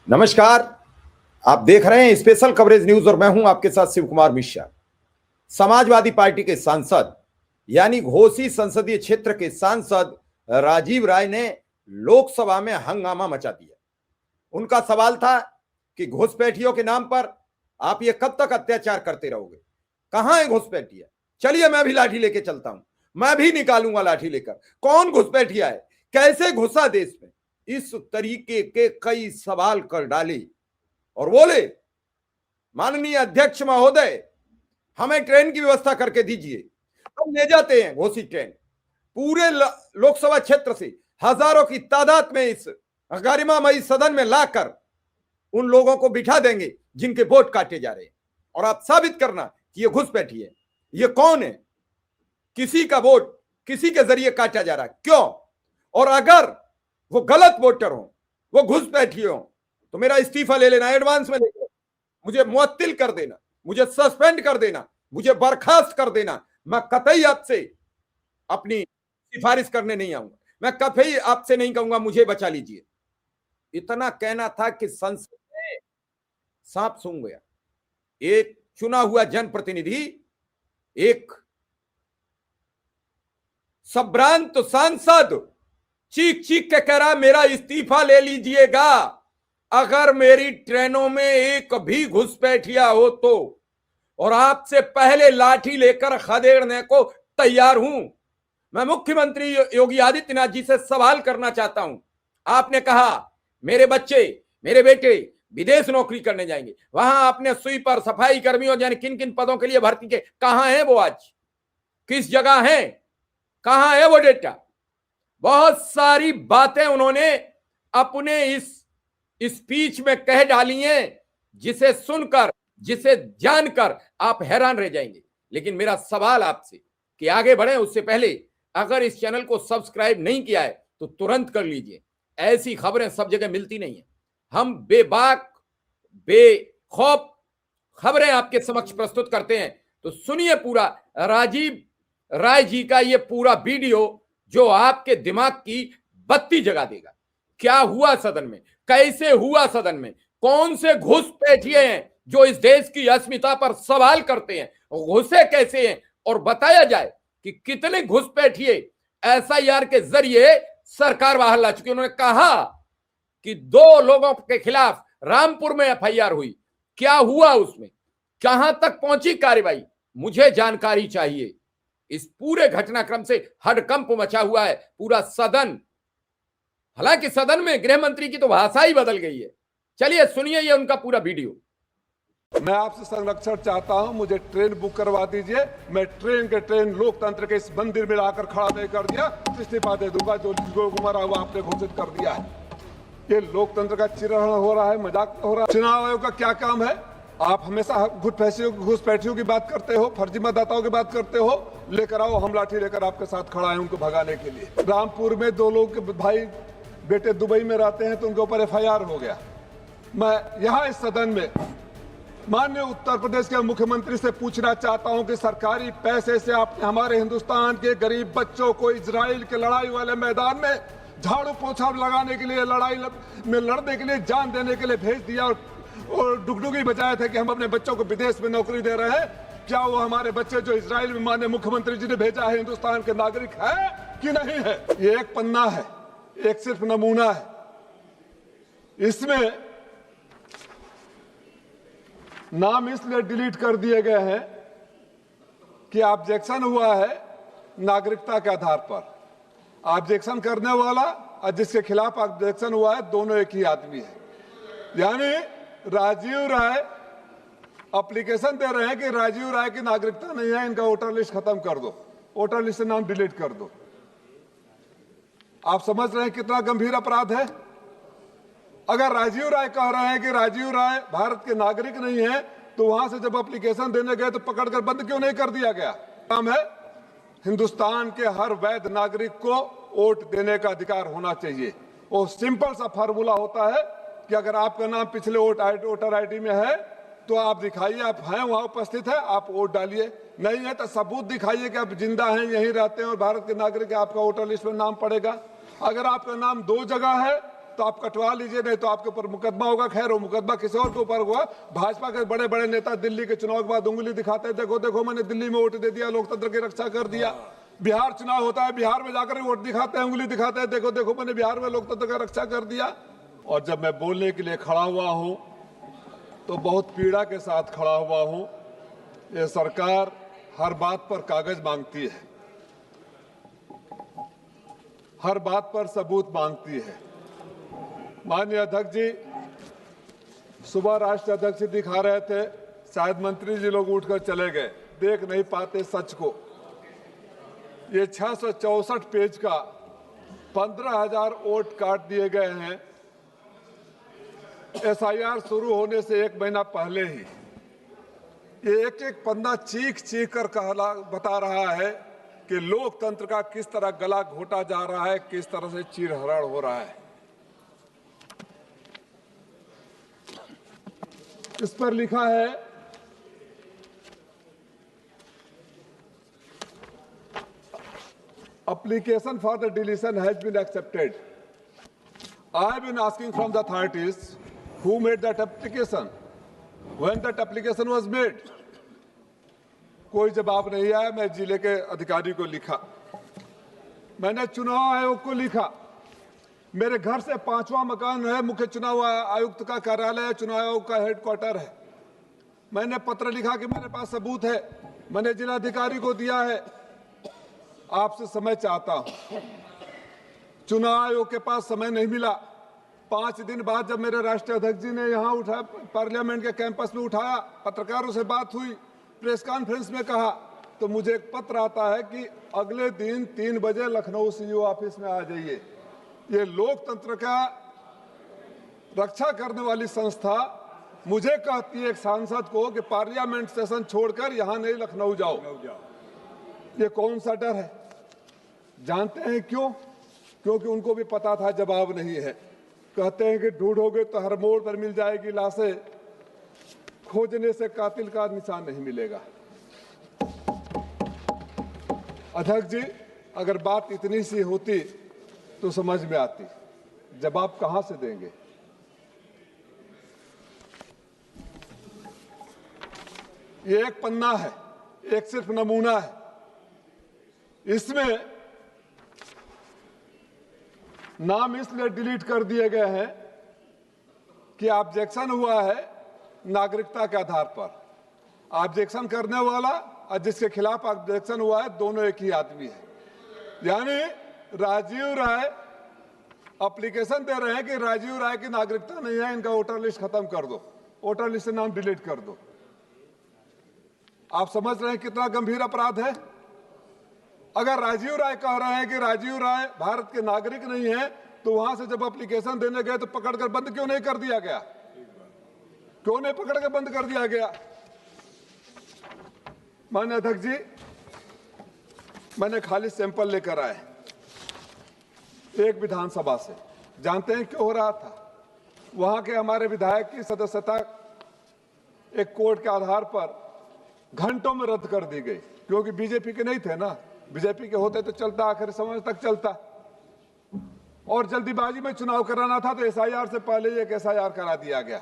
नमस्कार। आप देख रहे हैं स्पेशल कवरेज न्यूज और मैं हूं आपके साथ शिव कुमार मिश्रा। समाजवादी पार्टी के सांसद यानी घोसी संसदीय क्षेत्र के सांसद राजीव राय ने लोकसभा में हंगामा मचा दिया। उनका सवाल था कि घुसपैठियों के नाम पर आप ये कब तक अत्याचार करते रहोगे? कहां है घुसपैठिया? चलिए मैं भी लाठी लेके चलता हूं, मैं भी निकालूंगा लाठी लेकर। कौन घुसपैठिया है? कैसे घुसा देश में? इस तरीके के कई सवाल कर डाले और बोले, माननीय अध्यक्ष महोदय, हमें ट्रेन की व्यवस्था करके दीजिए। हम ले जाते हैं घोसी ट्रेन, पूरे लोकसभा क्षेत्र से हजारों की तादाद में इस गरिमामयी सदन में लाकर उन लोगों को बिठा देंगे जिनके वोट काटे जा रहे हैं, और आप साबित करना कि ये घुसपैठी है। ये कौन है? किसी का वोट किसी के जरिए काटा जा रहा है, क्यों? और अगर वो गलत वोटर हो, वो घुसपैठी हो, तो मेरा इस्तीफा ले लेना, एडवांस में लेकर मुझे मुअत्तिल कर देना, मुझे सस्पेंड कर देना, मुझे बर्खास्त कर देना। मैं कतई आपसे अपनी सिफारिश करने नहीं आऊंगा, मैं कतई आपसे नहीं कहूंगा मुझे बचा लीजिए। इतना कहना था कि संसद में सांप सूंघ गया। एक चुना हुआ जनप्रतिनिधि, एक संभ्रांत सांसद चीख चीख के कह रहा मेरा इस्तीफा ले लीजिएगा अगर मेरी ट्रेनों में एक भी घुसपैठिया हो तो, और आपसे पहले लाठी लेकर खदेड़ने को तैयार हूं। मैं मुख्यमंत्री योगी आदित्यनाथ जी से सवाल करना चाहता हूं। आपने कहा मेरे बच्चे, मेरे बेटे विदेश नौकरी करने जाएंगे, वहां आपने स्वीपर, सफाई कर्मियों यानी किन किन पदों के लिए भर्ती के, कहां है वो? आज किस जगह है? कहां है वो डेटा? बहुत सारी बातें उन्होंने अपने इस स्पीच में कह डाली हैं, जिसे सुनकर, जिसे जानकर आप हैरान रह जाएंगे। लेकिन मेरा सवाल आपसे कि आगे बढ़े उससे पहले अगर इस चैनल को सब्सक्राइब नहीं किया है तो तुरंत कर लीजिए। ऐसी खबरें सब जगह मिलती नहीं है। हम बेबाक, बेखौफ खबरें आपके समक्ष प्रस्तुत करते हैं। तो सुनिए पूरा राजीव राय जी का ये पूरा वीडियो, जो आपके दिमाग की बत्ती जगा देगा। क्या हुआ सदन में? कैसे हुआ सदन में? कौन से घुसपैठिए हैं जो इस देश की अस्मिता पर सवाल करते हैं? घुसे कैसे हैं? और बताया जाए कि कितने घुसपैठिए एसआईआर के जरिए सरकार बाहर ला चुकी। उन्होंने कहा कि 2 लोगों के खिलाफ रामपुर में एफआईआर हुई। क्या हुआ उसमें? कहां तक पहुंची कार्रवाई? मुझे जानकारी चाहिए। इस पूरे घटनाक्रम से हड़कंप मचा हुआ है पूरा सदन। हालांकि सदन में गृह मंत्री की तो भाषा ही बदल गई है। चलिए सुनिए ये उनका पूरा वीडियो। मैं आपसे संरक्षण चाहता हूं, मुझे ट्रेन बुक करवा दीजिए। मैं ट्रेन लोकतंत्र के इस मंदिर में लाकर खड़ा नहीं कर दिया, इस्तीफा दे दूंगा। जो गुमराह हुआ आपने घोषित कर दिया है। ये लोकतंत्र का चिरहरण हो रहा है, मजाक हो रहा है। चुनाव आयोग का क्या काम है? आप हमेशा घुसपैठियों की बात करते हो, फर्जी मतदाताओं की बात करते हो। लेकर आओ, हम लाठी लेकर आपके साथ खड़ा है उनको भगाने के लिए। रामपुर में 2 लोग के भाई बेटे दुबई में रहते हैं तो उनके ऊपर एफआईआर हो गया। मैं यहाँ इस सदन में माननीय उत्तर प्रदेश के मुख्यमंत्री से पूछना चाहता हूं कि सरकारी पैसे से आपने हमारे हिंदुस्तान के गरीब बच्चों को इजराइल के लड़ाई वाले मैदान में झाड़ू पोछा लगाने के लिए, लड़ाई में लड़ने के लिए, जान देने के लिए भेज दिया और डुगडुगी बजाए थे कि हम अपने बच्चों को विदेश में नौकरी दे रहे हैं। क्या वो हमारे बच्चे जो इजराइल में माननीय मुख्यमंत्री जी ने भेजा है हिंदुस्तान के नागरिक है कि नहीं है? ये एक पन्ना है, एक सिर्फ नमूना है। इसमें नाम इसलिए डिलीट कर दिए गए हैं कि ऑब्जेक्शन हुआ है नागरिकता के आधार पर। ऑब्जेक्शन करने वाला और जिसके खिलाफ ऑब्जेक्शन हुआ है, दोनों एक ही आदमी है। यानी राजीव राय एप्लीकेशन दे रहे हैं कि राजीव राय की नागरिकता नहीं है, इनका वोटर लिस्ट खत्म कर दो, वोटर लिस्ट से नाम डिलीट कर दो। आप समझ रहे हैं कितना गंभीर अपराध है? अगर राजीव राय कह रहे हैं कि राजीव राय भारत के नागरिक नहीं है, तो वहां से जब एप्लीकेशन देने गए तो पकड़कर बंद क्यों नहीं कर दिया गया? काम है, हिंदुस्तान के हर वैध नागरिक को वोट देने का अधिकार होना चाहिए। वो सिंपल सा फार्मूला होता है कि अगर आपका नाम पिछले वोटर आईडी में है तो आप दिखाइए, आप हैं वहां उपस्थित है, आप वोट डालिए। नहीं है तो सबूत दिखाइए कि आप जिंदा हैं, यहीं रहते हैं और भारत के नागरिक, आपका वोटर लिस्ट में नाम पड़ेगा। अगर आपका नाम 2 जगह है तो आप कटवा लीजिए, नहीं तो आपके ऊपर मुकदमा होगा। खैर वो मुकदमा किसी और के ऊपर हुआ। भाजपा के बड़े बड़े नेता दिल्ली के चुनाव के बाद उंगली दिखाते हैं, देखो देखो मैंने दिल्ली में वोट दे दिया, लोकतंत्र की रक्षा कर दिया। बिहार चुनाव होता है, बिहार में जाकर वोट दिखाते हैं, उंगली दिखाते हैं, देखो देखो मैंने बिहार में लोकतंत्र की रक्षा कर दिया। और जब मैं बोलने के लिए खड़ा हुआ हूं तो बहुत पीड़ा के साथ खड़ा हुआ हूं। ये सरकार हर बात पर कागज मांगती है, हर बात पर सबूत मांगती है। माननीय अध्यक्ष जी, सुबह राष्ट्रीय अध्यक्ष जी दिखा रहे थे, शायद मंत्री जी लोग उठकर चले गए, देख नहीं पाते सच को। ये 664 पेज का 15,000 वोट काट दिए गए हैं एसआईआर शुरू होने से 1 महीना पहले ही। ये एक एक पन्ना चीख चीख कर बता रहा है कि लोकतंत्र का किस तरह गला घोटा जा रहा है, किस तरह से चीरहरण हो रहा है। इस पर लिखा है application for the deletion has been accepted. I have been asking from the authorities who made that application, when that application was made. कोई जवाब नहीं आया। मैं जिले के अधिकारी को लिखा, मैंने चुनाव आयोग को लिखा, मेरे घर से 5वां मकान है, मुख्य चुनाव आयुक्त का कार्यालय है, चुनाव आयोग का हेडक्वार्टर है। मैंने पत्र लिखा कि मेरे पास सबूत है, मैंने जिलाधिकारी को दिया है। आपसे समय चाहता हूं, चुनाव आयोग के पास समय नहीं मिला। 5 दिन बाद जब मेरे राष्ट्रीय अध्यक्ष जी ने यहां उठाया, पार्लियामेंट के कैंपस में उठाया, पत्रकारों से बात हुई, प्रेस कॉन्फ्रेंस में कहा, तो मुझे एक पत्र आता है कि अगले दिन 3 बजे लखनऊ सीईओ ऑफिस में आ जाइए। ये लोकतंत्र का रक्षा करने वाली संस्था मुझे कहती है एक सांसद को कि पार्लियामेंट सेशन छोड़कर यहां नहीं लखनऊ जाओ। ये कौन सा डर है? जानते हैं क्यों? क्योंकि उनको भी पता था जवाब नहीं है। कहते हैं कि ढूंढोगे तो हर मोड़ पर मिल जाएगी लाशें, खोजने से कातिल का निशान नहीं मिलेगा। अध्यक्ष जी, अगर बात इतनी सी होती तो समझ में आती, जवाब कहां से देंगे? ये एक पन्ना है, एक सिर्फ नमूना है। इसमें नाम इसलिए डिलीट कर दिए गए हैं कि ऑब्जेक्शन हुआ है नागरिकता के आधार पर। ऑब्जेक्शन करने वाला और जिसके खिलाफ ऑब्जेक्शन हुआ है, दोनों एक ही आदमी है। यानी राजीव राय एप्लीकेशन दे रहे हैं कि राजीव राय की नागरिकता नहीं है, इनका वोटर लिस्ट खत्म कर दो, वोटर लिस्ट से नाम डिलीट कर दो। आप समझ रहे हैं कितना गंभीर अपराध है? अगर राजीव राय कह रहे हैं कि राजीव राय भारत के नागरिक नहीं है, तो वहां से जब एप्लीकेशन देने गए तो पकड़कर बंद क्यों नहीं कर दिया गया? क्यों नहीं पकड़ के बंद कर दिया गया? माननीय अध्यक्ष जी, मैंने खाली सैंपल लेकर आए एक विधानसभा से। जानते हैं क्यों हो रहा था? वहां के हमारे विधायक की सदस्यता एक कोर्ट के आधार पर घंटों में रद्द कर दी गई, क्योंकि बीजेपी के नहीं थे ना। बीजेपी के होते तो चलता, आखिरी समय तक चलता। और जल्दीबाजी में चुनाव कराना था तो एसआईआर से पहले एक एसआईआर करा दिया गया।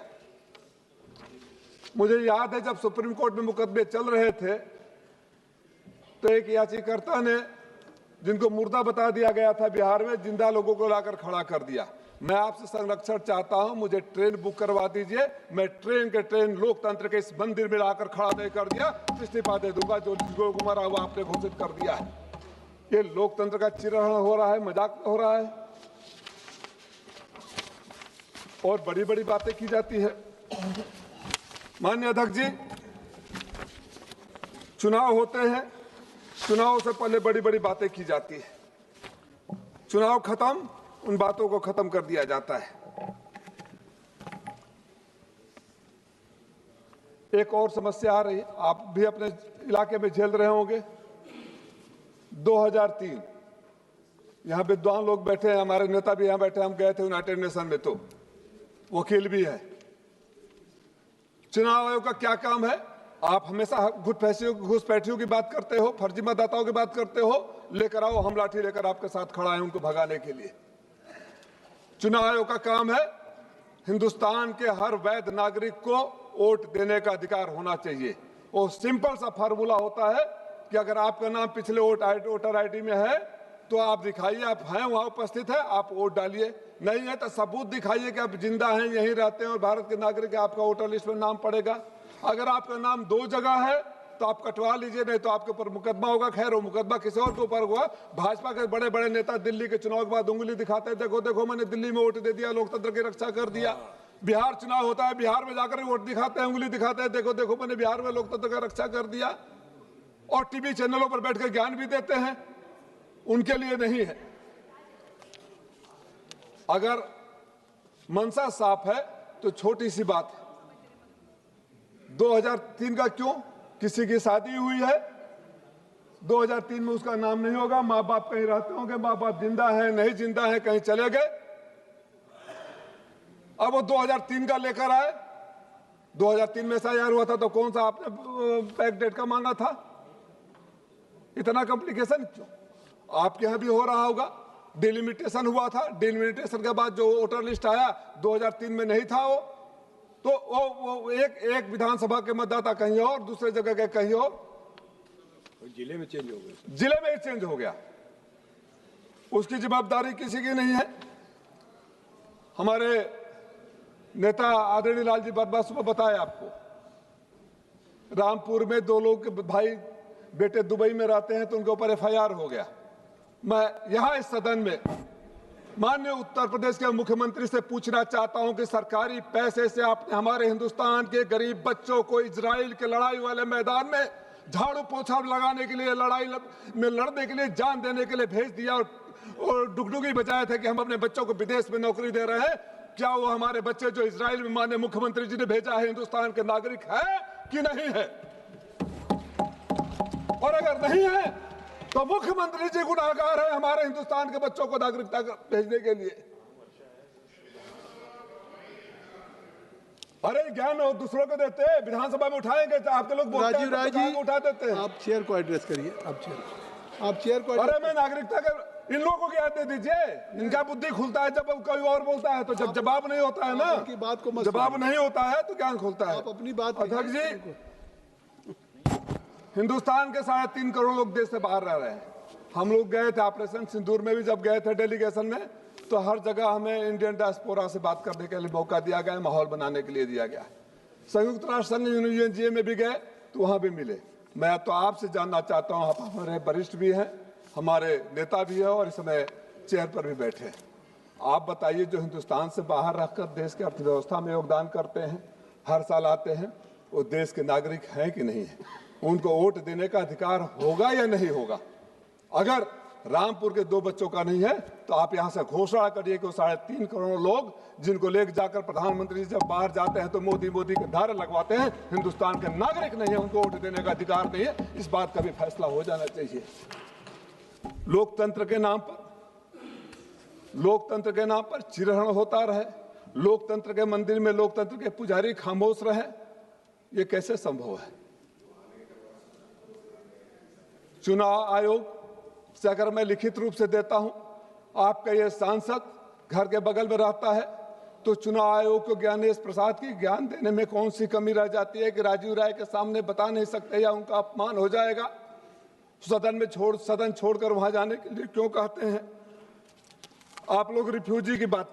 मुझे याद है जब सुप्रीम कोर्ट में मुकदमे चल रहे थे तो एक याचिकाकर्ता ने, जिनको मुर्दा बता दिया गया था बिहार में, जिंदा लोगों को लाकर खड़ा कर दिया। मैं आपसे संरक्षण चाहता हूं, मुझे ट्रेन बुक करवा दीजिए, मैं ट्रेन के ट्रेन लोकतंत्र के इस मंदिर में लाकर खड़ा नहीं कर दिया, इस्तीफा दे दूंगा। जो गुमारा हुआ आपने घोषित कर दिया है। ये लोकतंत्र का चिरहरण हो रहा है, मजाक हो रहा है, और बड़ी बड़ी बातें की जाती है। माननीय अध्यक्ष जी, चुनाव होते हैं, चुनाव से पहले बड़ी बड़ी बातें की जाती है। चुनाव खत्म, उन बातों को खत्म कर दिया जाता है। एक और समस्या आ रही है, आप भी अपने इलाके में झेल रहे होंगे। 2003 यहां विद्वान लोग बैठे हैं, हमारे नेता भी यहां बैठे, हम गए थे यूनाइटेड नेशन में, तो वकील भी है। चुनाव आयोग का क्या काम है? आप हमेशा घुसपैठियों की बात करते हो, फर्जी मतदाताओं की बात करते हो, लेकर आओ, हम लाठी लेकर आपके साथ खड़ा है उनको भगाने के लिए। चुनाव आयोग का काम है हिंदुस्तान के हर वैध नागरिक को वोट देने का अधिकार होना चाहिए। वो सिंपल सा फार्मूला होता है कि अगर आपका नाम पिछले वोटर आईडी में है तो आप दिखाइए आप हैं वहां उपस्थित है, आप वोट डालिए। नहीं है तो सबूत दिखाइए कि आप जिंदा हैं, यहीं रहते हैं और भारत के नागरिक है, आपका वोटर लिस्ट में नाम पड़ेगा। अगर आपका नाम 2 जगह है तो आप कटवा लीजिए, नहीं तो आपके ऊपर मुकदमा होगा। खैर वो मुकदमा किसी और के ऊपर हुआ। भाजपा के बड़े बड़े नेता दिल्ली के चुनाव के बाद उंगली दिखाते हैं, देखो देखो मैंने दिल्ली में वोट दे दिया, लोकतंत्र की रक्षा कर दिया। बिहार चुनाव होता है, बिहार में जाकर वोट दिखाते हैं, उंगली दिखाते हैं, देखो देखो मैंने बिहार में लोकतंत्र का रक्षा कर दिया। और टीवी चैनलों पर बैठकर ज्ञान भी देते हैं, उनके लिए नहीं है। अगर मनसा साफ है तो छोटी सी बात है, 2003 का क्यों? किसी की शादी हुई है, 2003 में उसका नाम नहीं होगा, माँ बाप कहीं रहते होंगे, माँ बाप जिंदा हैं नहीं जिंदा हैं, कहीं चले गए। अब वो 2003 का लेकर आए, 2003 में SIR हुआ था तो कौन सा आपने बैक डेट का मांगा था? इतना कॉम्प्लिकेशन क्यों? आपके यहां भी हो रहा होगा। डिलिमिटेशन हुआ था, डिलिमिटेशन के बाद जो वोटर लिस्ट आया 2003 में नहीं था वो, तो वो एक विधानसभा के मतदाता कहीं और, दूसरे जगह के कहीं और, जिले में चेंज हो गया, जिले में चेंज हो गया। उसकी जवाबदारी किसी की नहीं है। हमारे नेता आदरणीय लालजी वर्मा सुबह बताया आपको, रामपुर में 2 लोग के भाई बेटे दुबई में रहते हैं तो उनके ऊपर FIR हो गया। मैं यहां इस सदन में माननीय उत्तर प्रदेश के मुख्यमंत्री से पूछना चाहता हूं कि सरकारी पैसे से आपने हमारे हिंदुस्तान के गरीब बच्चों को इजराइल के लड़ाई वाले मैदान में झाड़ू पोछा लगाने के लिए, लड़ाई में लड़ने के लिए, जान देने के लिए भेज दिया और डुगडुगी बजाए थे कि हम अपने बच्चों को विदेश में नौकरी दे रहे हैं। क्या वो हमारे बच्चे जो इजराइल में माननीय मुख्यमंत्री जी ने भेजा है हिंदुस्तान के नागरिक है कि नहीं है? और अगर नहीं है तो मुख्यमंत्री जी गुनाहगार है हमारे हिंदुस्तान के बच्चों को नागरिकता भेजने के लिए। अरे ज्ञान और दूसरों को देते हैं, विधानसभा में उठाएंगे तो आपके लोग बोलते हैं, राजीव राय जी उठा देते हैं। आप चेयर को एड्रेस करिए, आप चेयर को। अरे मैं नागरिकता का इन लोगों को ज्ञान दे दीजिए, इनका बुद्धि खुलता है जब कोई और बोलता है, तो जब जवाब नहीं होता है ना, उनकी बात को जवाब नहीं होता है तो ज्ञान खुलता है। आप अपनी बात। अध्यक्ष जी, हिंदुस्तान के 3.5 करोड़ लोग देश से बाहर रह रहे हैं। हम लोग गए थे ऑपरेशन सिंदूर में भी, जब गए थे डेलीगेशन में, तो हर जगह हमें इंडियन डायस्पोरा से बात करने के लिए मौका दिया गया, माहौल बनाने के लिए दिया गया। संयुक्त राष्ट्र संघ UNGA में भी गए तो वहां भी मिले। मैं तो आपसे जानना चाहता हूं, आप हमारे वरिष्ठ भी हैं, हमारे नेता भी है और इस समय चेयर पर भी बैठे हैं, आप बताइए जो हिंदुस्तान से बाहर रहकर देश की अर्थव्यवस्था में योगदान करते हैं, हर साल आते हैं, वो देश के नागरिक हैं कि नहीं है? उनको वोट देने का अधिकार होगा या नहीं होगा? अगर रामपुर के 2 बच्चों का नहीं है तो आप यहां से घोषणा करिए कि 3.5 करोड़ लोग जिनको लेकर जाकर प्रधानमंत्री जब बाहर जाते हैं तो मोदी मोदी के नारे लगवाते हैं, हिंदुस्तान के नागरिक नहीं है, उनको वोट देने का अधिकार नहीं है। इस बात का भी फैसला हो जाना चाहिए। लोकतंत्र के नाम पर चिरहरण होता रहे, लोकतंत्र के मंदिर में लोकतंत्र के पुजारी खामोश रहे, ये कैसे संभव है? चुनाव आयोग से अगर मैं लिखित रूप से देता हूं, आपका ये सांसद घर के बगल में रहता है, तो चुनाव आयोग को ज्ञानेश प्रसाद की ज्ञान देने में कौन सी कमी रह जाती है कि राजीव राय के सामने बता नहीं सकते या उनका अपमान हो जाएगा? सदन छोड़कर वहां जाने के लिए क्यों कहते हैं? आप लोग रिफ्यूजी की बात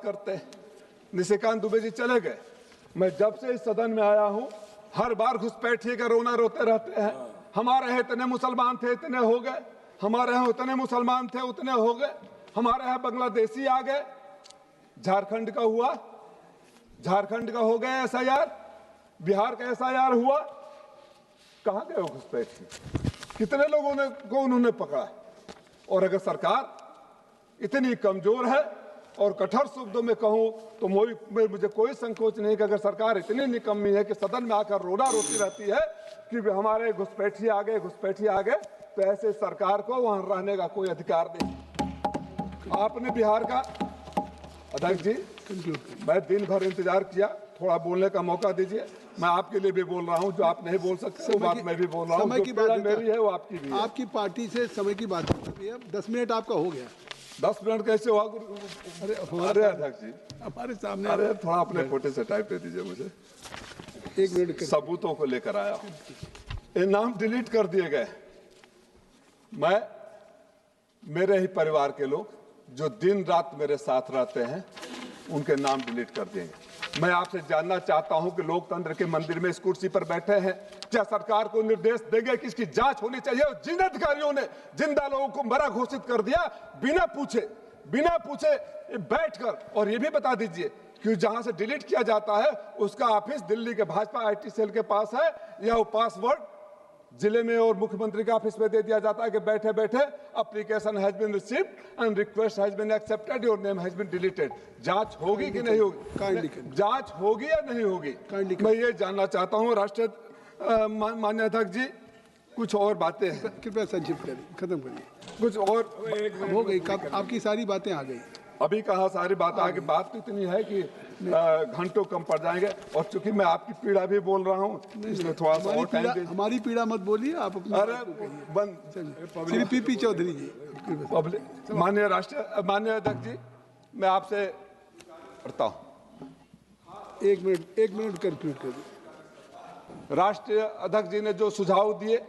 करते हैं, निशिकांत दुबे जी चले गए। मैं जब से इस सदन में आया हूं, हर बार घुसपैठिए का रोना रोते रहते हैं, हमारे यहाँ इतने मुसलमान थे इतने हो गए, हमारे यहाँ उतने मुसलमान थे उतने हो गए, हमारे यहाँ बांग्लादेशी आ गए, झारखंड का हुआ, झारखंड का हो गया SIR, बिहार का SIR हुआ, कहां गए घुसपैठिए? कितने लोगों को उन्होंने पकड़ा? और अगर सरकार इतनी कमजोर है और कठोर शब्दों में कहूं तो मुझे कोई संकोच नहीं कि अगर सरकार इतनी निकम्मी है कि सदन में आकर रोना रोती रहती है कि हमारे घुसपैठिए आ गए, तो ऐसे सरकार को वहां रहने का कोई अधिकार नहीं। आपने बिहार का, अध्यक्ष जी मैं दिन भर इंतजार किया, थोड़ा बोलने का मौका दीजिए। मैं आपके लिए भी बोल रहा हूं, जो आप नहीं बोल सकते वो बात मैं भी बोल रहा हूं। समय की बात मेरी है वो आपकी भी है। आपकी पार्टी से समय की बात है, 10 मिनट आपका हो गया। 10 मिनट कैसे हुआ? अरे अरे अध्यक्ष जी, हमारे सामने अरे थोड़ा अपने फोटे से टाइप दे दीजिए मुझे। 1 मिनट कर सबूतों को लेकर आया हूं। ये नाम डिलीट कर दिए गए। मैं, मेरे ही परिवार के लोग जो दिन रात मेरे साथ रहते हैं, उनके नाम डिलीट कर देंगे। मैं आपसे जानना चाहता हूं कि लोकतंत्र के मंदिर में इस कुर्सी पर बैठे हैं, क्या सरकार को निर्देश देंगे कि इसकी जांच होनी चाहिए? और जिन अधिकारियों ने जिंदा लोगों को मरा घोषित कर दिया बिना पूछे बैठकर, और ये भी बता दीजिए कि जहां से डिलीट किया जाता है उसका ऑफिस दिल्ली के भाजपा IT सेल के पास है, या वो पासवर्ड जिले में और मुख्यमंत्री के ऑफिस में दे दिया जाता है कि बैठे बैठे application has been received and request has been accepted, your name has been deleted. जांच होगी कि नहीं होगी? जांच होगी या नहीं होगी? मैं ये जानना चाहता हूँ। राष्ट्रीय माननीय अध्यक्ष जी, कुछ और बातें हैं, कृपया संक्षिप्त करिए, खत्म करिए। कुछ और हो गई, आपकी सारी बातें आ गई। अभी कहा सारी बात आगे, बात तो इतनी है कि घंटों कम पड़ जाएंगे, और चूंकि मैं आपकी पीड़ा भी बोल रहा हूँ इसमें थोड़ा सा और टाइम दीजिए। हमारी पीड़ा मत बोलिए आप अपनी। अरे बंद। श्री PP चौधरी जी, पब्लिक, माननीय अध्यक्ष जी, मैं आपसे करता हूँ 1 मिनट कंक्लूड करिए। राष्ट्रीय अध्यक्ष जी ने जो सुझाव दिए,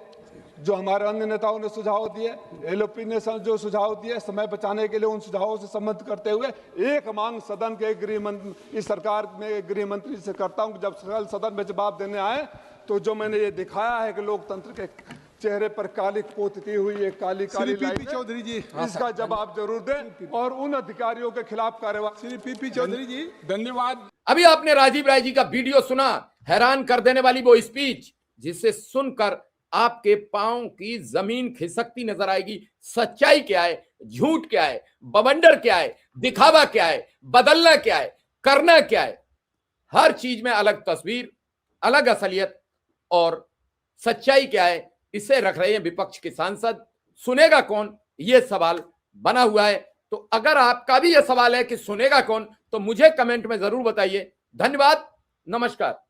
जो हमारे अन्य नेताओं ने सुझाव दिए, LOP ने जो सुझाव दिए, समय बचाने के लिए उन सुझावों से संबंध करते हुए एक मांग सदन के गृह मंत्री, इस सरकार में गृह मंत्री से करता हूं कि जब सदन में जवाब देने आए तो जो मैंने ये दिखाया है कि लोकतंत्र के चेहरे पर काली पोती हुई एक काली PP चौधरी जी, इसका जवाब जरूर दें, और उन अधिकारियों के खिलाफ कार्रवाई। श्री PP चौधरी जी, धन्यवाद। अभी आपने राजीव राय जी का वीडियो सुना, हैरान कर देने वाली वो स्पीच, जिसे सुनकर आपके पांव की जमीन खिसकती नजर आएगी। सच्चाई क्या है, झूठ क्या है, बवंडर क्या है, दिखावा क्या है, बदलना क्या है, करना क्या है, हर चीज में अलग तस्वीर, अलग असलियत और सच्चाई क्या है, इसे रख रहे हैं विपक्ष के सांसद। सुनेगा कौन, यह सवाल बना हुआ है। तो अगर आपका भी यह सवाल है कि सुनेगा कौन, तो मुझे कमेंट में जरूर बताइए। धन्यवाद, नमस्कार।